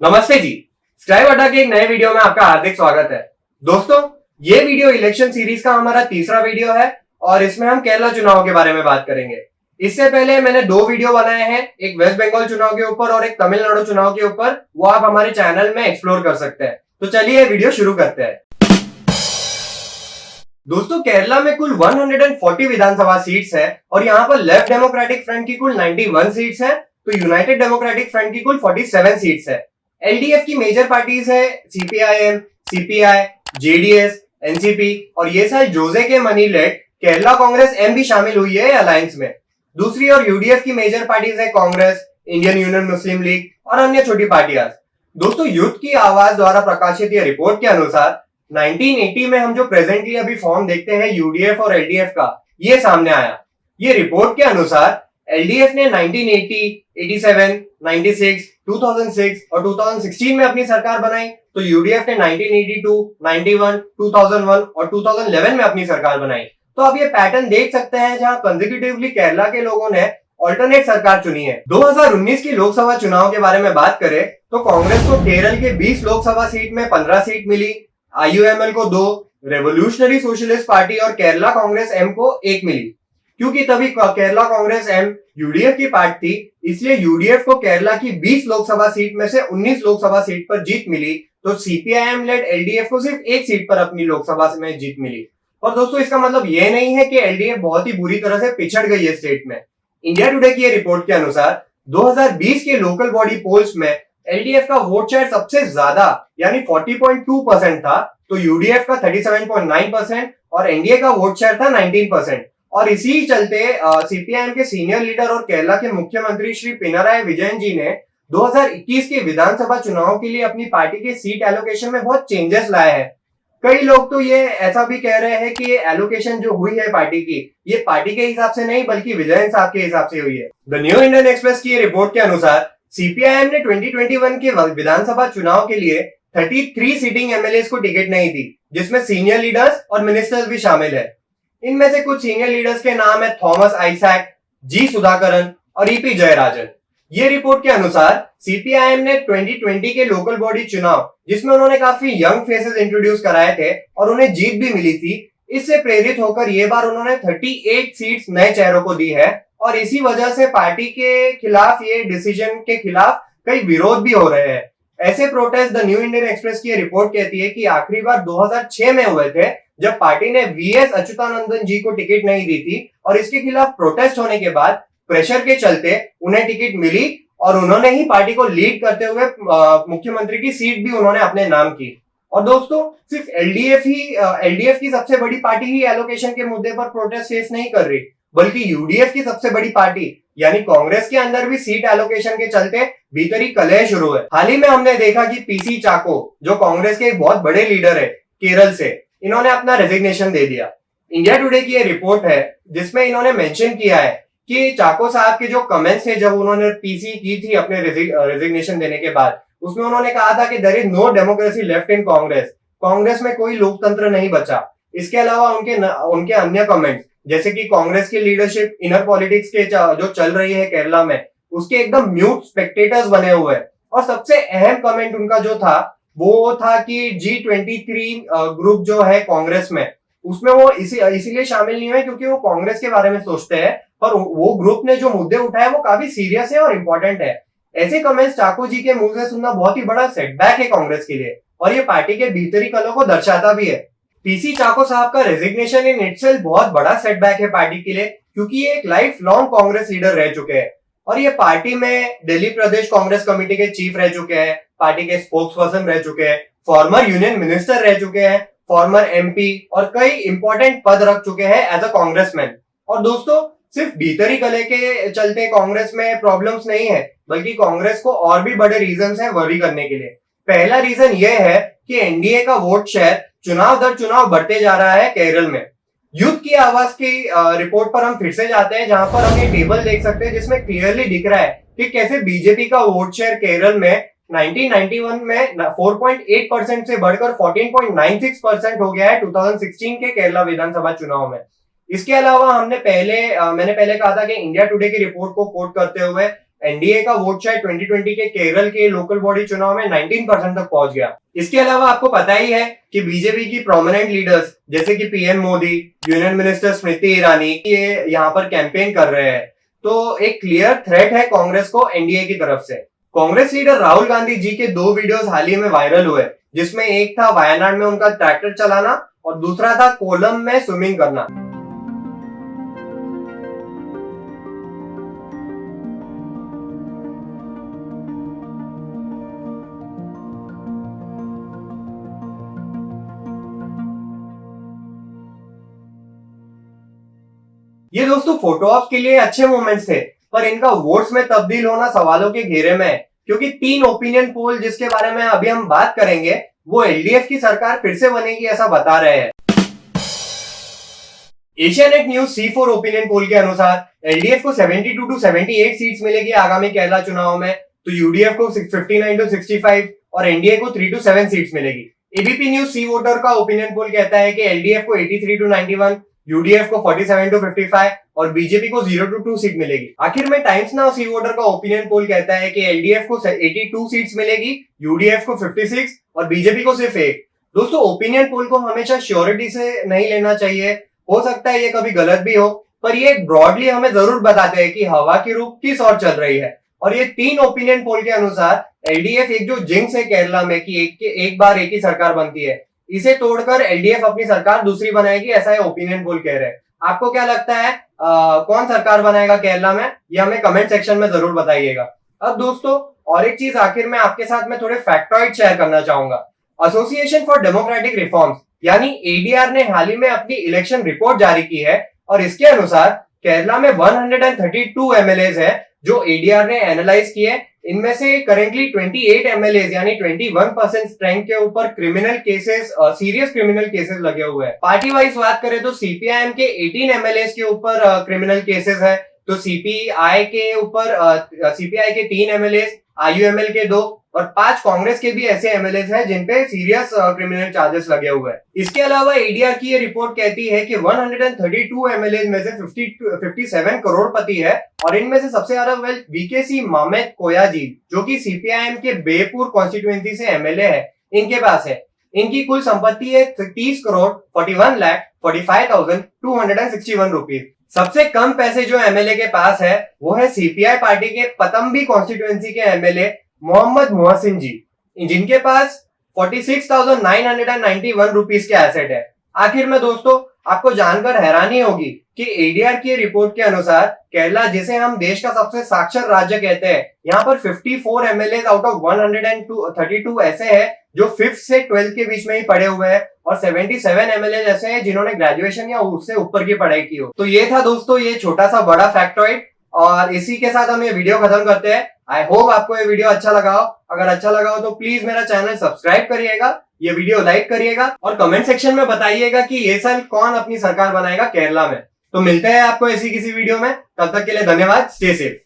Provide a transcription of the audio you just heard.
नमस्ते जी। स्क्राइब अड्डा के एक नए वीडियो में आपका हार्दिक स्वागत है। दोस्तों, ये वीडियो इलेक्शन सीरीज का हमारा तीसरा वीडियो है और इसमें हम केरला चुनाव के बारे में बात करेंगे। इससे पहले मैंने दो वीडियो बनाए हैं, एक वेस्ट बंगाल चुनाव के ऊपर और एक तमिलनाडु चुनाव के ऊपर। वो आप हमारे चैनल में एक्सप्लोर कर सकते हैं। तो चलिए वीडियो शुरू करते हैं। दोस्तों, केरला में कुल 140 विधानसभा सीट्स है और यहाँ पर लेफ्ट डेमोक्रेटिक फ्रंट की कुल 91 सीट्स है, तो यूनाइटेड डेमोक्रेटिक फ्रंट की कुल 47 सीट्स है। एलडीएफ की मेजर पार्टीज है सीपीआईएम, सीपीआई, जेडीएस, एनसीपी और ये साल जोसे के मनी लेड केरला कांग्रेस एम भी शामिल हुई है अलायंस में। दूसरी ओर यूडीएफ की मेजर पार्टीज है कांग्रेस, इंडियन यूनियन मुस्लिम लीग और अन्य छोटी पार्टियां। दोस्तों, यूथ की आवाज द्वारा प्रकाशित ये रिपोर्ट के अनुसार 1980 में हम जो प्रेजेंटली अभी फॉर्म देखते हैं यूडीएफ और एलडीएफ का, ये सामने आया। ये रिपोर्ट के अनुसार एलडीएफ ने 1980, 87, 96, 2006 और 2016 में अपनी सरकार बनाई, तो यूडीएफ ने 1982, 91, 2001 और 2011 में अपनी सरकार बनाई। तो आप ये पैटर्न देख सकते हैं जहां कंसेक्यूटिवली केरला के लोगों ने ऑल्टरनेट सरकार चुनी है। 2019 की लोकसभा चुनाव के बारे में बात करें तो कांग्रेस को केरल के 20 लोकसभा सीट में 15 सीट मिली, आईयूएमएल को 2, रेवोल्यूशनरी सोशलिस्ट पार्टी और केरला कांग्रेस एम को 1 मिली। क्योंकि तभी केरला कांग्रेस एम यूडीएफ की पार्ट थी, इसलिए यूडीएफ को केरला की 20 लोकसभा सीट में से 19 लोकसभा सीट पर जीत मिली, तो सीपीआईएम लेड एलडीएफ को सिर्फ 1 सीट पर अपनी लोकसभा में जीत मिली। और दोस्तों, इसका मतलब यह नहीं है कि एलडीएफ बहुत ही बुरी तरह से पिछड़ गई है स्टेट में। इंडिया टुडे की रिपोर्ट के अनुसार 2020 के लोकल बॉडी पोल्स में एलडीएफ का वोट शेयर सबसे ज्यादा यानी 40.2% था, तो यूडीएफ का 37.9% और एनडीए का वोट शेयर था 19%। और इसी चलते सीपीआईएम के सीनियर लीडर और केरला के मुख्यमंत्री श्री पिनाराई विजयन जी ने 2021 के विधानसभा चुनाव के लिए अपनी पार्टी के सीट एलोकेशन में बहुत चेंजेस लाए हैं। कई लोग तो ये ऐसा भी कह रहे हैं कि ये एलोकेशन जो हुई है पार्टी की, ये पार्टी के हिसाब से नहीं बल्कि विजयन साहब के हिसाब से हुई है। द न्यू इंडियन एक्सप्रेस की रिपोर्ट के अनुसार सीपीआईएम ने 2021 के विधानसभा चुनाव के लिए 33 सीटिंग एमएलए को टिकट नहीं दी, जिसमें सीनियर लीडर्स और मिनिस्टर्स भी शामिल है। इनमें से कुछ सीनियर लीडर्स के नाम है थॉमस आइजैक, जी सुधाकरन और ईपी जयराजन। ये रिपोर्ट के अनुसार सीपीआईएम ने 2020 के लोकल बॉडी चुनाव, जिसमें उन्होंने काफी यंग फेसेस इंट्रोड्यूस कराए थे और उन्हें जीत भी मिली थी, इससे प्रेरित होकर ये बार उन्होंने 38 सीट्स नए चेहरों को दी है। और इसी वजह से पार्टी के खिलाफ, ये डिसीजन के खिलाफ कई विरोध भी हो रहे हैं। ऐसे protest the new Indian express की रिपोर्ट कहती है कि आखिरी बार 2006 में हुए थे, जब पार्टी ने वीएस अच्युतानंदन जी को टिकट नहीं दी थी और इसके खिलाफ प्रोटेस्ट होने के बाद प्रेशर के चलते उन्हें टिकट मिली और उन्होंने ही पार्टी को लीड करते हुए मुख्यमंत्री की सीट भी उन्होंने अपने नाम की। और दोस्तों, सिर्फ एलडीएफ की सबसे बड़ी पार्टी ही एलोकेशन के मुद्दे पर प्रोटेस्ट फेस नहीं कर रही, बल्कि यूडीएफ की सबसे बड़ी पार्टी यानी कांग्रेस के अंदर भी सीट एलोकेशन के चलते भीतरी कलह शुरू है। हाल ही में हमने देखा कि पीसी चाको, जो कांग्रेस के एक बहुत बड़े लीडर है केरल से, इन्होंने अपना रेजिग्नेशन दे दिया। इंडिया टुडे की ये रिपोर्ट है जिसमें इन्होंने मेंशन किया है कि चाको साहब के जो कमेंट्स थे जब उन्होंने पीसी की थी अपने रेजिग्नेशन देने के बाद, उसमें उन्होंने कहा था कि there is no democracy left in Congress, Congress में कोई लोकतंत्र नहीं बचा। इसके अलावा उनके अन्य कमेंट्स, जैसे कि कांग्रेस की लीडरशिप इनर पॉलिटिक्स के जो चल रही है केरला में, उसके एकदम म्यूट स्पेक्टेटर्स बने हुए हैं। और सबसे अहम कमेंट उनका जो था वो था कि G23 ग्रुप जो है कांग्रेस में, उसमें वो इसीलिए शामिल नहीं हुए क्योंकि वो कांग्रेस के बारे में सोचते हैं, पर वो ग्रुप ने जो मुद्दे उठाए वो काफी सीरियस है और इम्पोर्टेंट है। ऐसे कमेंट्स चाको जी के मुंह से सुनना बहुत ही बड़ा सेटबैक है कांग्रेस के लिए और ये पार्टी के भीतरी कलह को दर्शाता भी है। पीसी चाको साहब का रेजिग्नेशन इन इटसेल्फ बहुत बड़ा सेटबैक है पार्टी के लिए, क्योंकि ये एक लाइफ लॉन्ग कांग्रेस लीडर रह चुके हैं और ये पार्टी में दिल्ली प्रदेश कांग्रेस कमेटी के चीफ रह चुके हैं, पार्टी के स्पोक्स पर्सन रह चुके हैं, फॉर्मर यूनियन मिनिस्टर रह चुके हैं, फॉर्मर एमपी और कई इंपॉर्टेंट पद रख चुके हैं एज अ कांग्रेसमैन। और दोस्तों, सिर्फ भीतरी कलह के चलते कांग्रेस में प्रॉब्लम्स नहीं है, बल्कि कांग्रेस को और भी बड़े रीजंस हैं वरी करने के लिए। पहला रीजन यह है कि एनडीए का वोट शेयर चुनाव दर चुनाव बढ़ते जा रहा है केरल में। यूथ की आवाज की रिपोर्ट पर हम फिर से जाते हैं, जहां पर हम ये टेबल देख सकते हैं जिसमें क्लियरली दिख रहा है कि कैसे बीजेपी का वोट शेयर केरल में 1991 में 4.8% से बढ़कर 14.96% हो गया है 2016 के केरला विधानसभा चुनाव में। इसके अलावा मैंने पहले कहा था कि इंडिया टुडे की रिपोर्ट को कोट करते हुए एनडीए का वोट शेयर 2020 के केरल के लोकल बॉडी चुनाव में 19% तक पहुंच गया। इसके अलावा आपको पता ही है कि बीजेपी की प्रोमिनेंट लीडर्स जैसे कि PM Modi, union minister Smriti Irani ये यहाँ पर कैंपेन कर रहे हैं। तो एक क्लियर थ्रेट है कांग्रेस को एनडीए की तरफ से। कांग्रेस लीडर राहुल गांधी जी के 2 वीडियोस हाल ही में वायरल हुए, जिसमें एक था वायनाड में उनका ट्रैक्टर चलाना और दूसरा था कोलम में स्विमिंग करना। ये दोस्तों फोटो ऑप्स के लिए अच्छे मोमेंट्स थे, पर इनका वोट्स में तब्दील होना सवालों के घेरे में है, क्योंकि 3 ओपिनियन पोल जिसके बारे में अभी हम बात करेंगे वो एलडीएफ की सरकार फिर से बनेगी ऐसा बता रहे हैं। Asianet news C4 opinion poll के अनुसार एलडीएफ को 72 to 78 सीट्स मिलेगी आगामी केरला चुनाव में, तो यूडीएफ को 59 to 65 और एनडीए को 3 to 7 सीट्स मिलेगी। एबीपी न्यूज सी वोटर का ओपिनियन पोल कहता है कि एलडीएफ को 83 to 91, यूडीएफ को 47 to 55 और बीजेपी को 0 to 2 सीट मिलेगी। आखिर में टाइम्स नाउ सी वोटर का ओपिनियन पोल कहता है कि एलडीएफ को 82 सीट्स मिलेगी, यूडीएफ को 56 और बीजेपी को सिर्फ 1। दोस्तों ओपिनियन पोल को हमेशा श्योरिटी से नहीं लेना चाहिए, हो सकता है ये कभी गलत भी हो, पर ये ब्रॉडली हमें जरूर बताते हैं कि हवा की रुख किस ओर चल रही है। और ये 3 ओपिनियन पोल के अनुसार एलडीएफ एक जो जिंक्स है केरला में कि एक बार एक ही सरकार बनती है, इसे तोड़कर एलडीएफ अपनी सरकार दूसरी बनाएगी, ऐसा ये ओपिनियन पोल कह रहे हैं। आपको क्या लगता है कौन सरकार बनाएगा केरला में, ये हमें कमेंट सेक्शन में जरूर बताइएगा। अब दोस्तों और एक चीज आखिर में आपके साथ में थोड़े फैक्टॉइड शेयर करना चाहूंगा। एसोसिएशन फॉर डेमोक्रेटिक रिफॉर्म्स यानी एडीआर ने हाल ही में अपनी इलेक्शन रिपोर्ट जारी की है और इसके अनुसार केरला में 132 एमएलएज है जो एडीआर ने एनालाइज किए। इनमें से करेंटली 28 एमएलएज यानी 21% स्ट्रेंथ के ऊपर criminal cases, serious criminal cases लगे हुए हैं। पार्टी वाइज बात करें तो सीपीआईएम के 18 एमएलएज के ऊपर क्रिमिनल केसेस है, तो सीपीआई के 3 एमएलएज, आईयूएमएल के 2 और 5 कांग्रेस के भी ऐसे एमएलएज हैं जिन पे सीरियस क्रिमिनल चार्जेस लगे हुए हैं। इसके अलावा एडीआर की ये रिपोर्ट कहती है कि 132 एमएलएज में से 57 करोड़पति है और इनमें से सबसे ज्यादा वेल्थ वीकेसी मामेद कोयाजी जो कि सीपीआईएम के बेपुर कॉन्स्टिट्यूएंसी से एमएलए है, इनके पास है। इनकी कुल संपत्ति है 30 करोड़ 41,45,261 रुपीज। सबसे कम पैसे जो एमएलए के पास है वो है सीपीआई पार्टी के पतंबी कॉन्स्टिट्यूएंसी के एमएलए मोहम्मद मोहसिन जी, जिनके पास 46,991 रुपीज के एसेट है। आखिर में दोस्तों आपको जानकर हैरानी होगी कि एडीआर की रिपोर्ट के अनुसार केरला, जिसे हम देश का सबसे साक्षर राज्य कहते हैं, यहाँ पर 54 एमएलए आउट ऑफ 132 ऐसे हैं जो 5th से 12th के बीच में ही पढ़े हुए हैं और 77 एमएलए ऐसे हैं जिन्होंने ग्रेजुएशन या उससे ऊपर की पढ़ाई की हो। तो ये था दोस्तों ये छोटा सा बड़ा फैक्टॉइड और इसी के साथ हम ये वीडियो खत्म करते हैं। आई होप आपको ये वीडियो अच्छा लगा हो। अगर अच्छा लगा हो तो प्लीज मेरा चैनल सब्सक्राइब करिएगा, ये वीडियो लाइक करिएगा और कमेंट सेक्शन में बताइएगा कि ये साल कौन अपनी सरकार बनाएगा केरला में। तो मिलते हैं आपको ऐसी किसी वीडियो में, तब तक के लिए धन्यवाद, स्टे सेफ।